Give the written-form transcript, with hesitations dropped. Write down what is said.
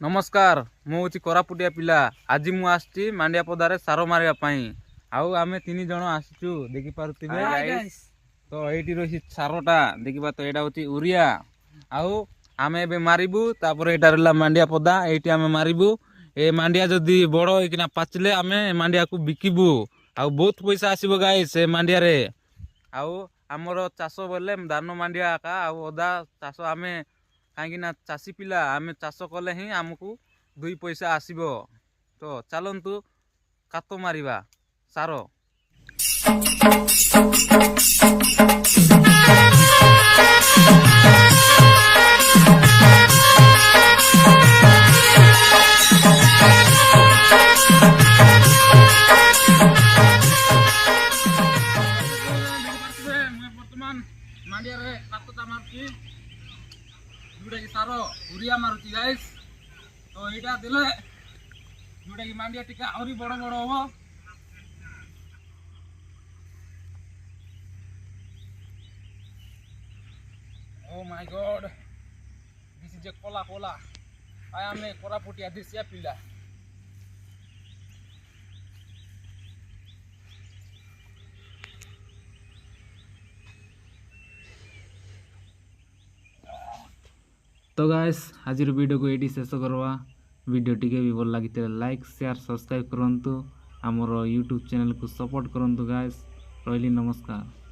नमस्कार मु हूँ कोरापुटिया पिला आज मु आसची मांडिया पदारे सारो मारिया पाई आउ आमे 3 जण आसचु देखि पारुतिबे तो एठी रही सारोटा देखिबा तो एटा होची उरिया आउ आमे बे मारिबु तापर एटा रहला मांडिया पदा एठी आमे मारिबु ए मांडिया जदी बड़ो एकिना पाचले आमे मांडिया को बिकिबु आउ बहुत पैसा आसीबो गाइस ए मांडिया रे आउ हमरो चासो बोले धान मांडिया का आउ ओदा चासो आमे कहीं चाषी पिला आम चाष कले ही आमको 2 पैसा आसीबो तो चलतु कातो मारिबा सारो बर्तमान मांडिया रे कातो मारुची जोटा कि सारो उरिया मारुची गाइस तो एटा दिले जोटा कि मांडिया टिका आउरी बड़ बड़ हो oh my god this is a कोला कोला आई एम ए कोरापुटिया देसिया पिला तो गाइस आज वीडियो को ये शेष करवा वीडियो टिके भी भल लगी लाइक शेयर सब्सक्राइब करंतु आमर यूट्यूब चैनल को सपोर्ट करंतु गाइस रही नमस्कार।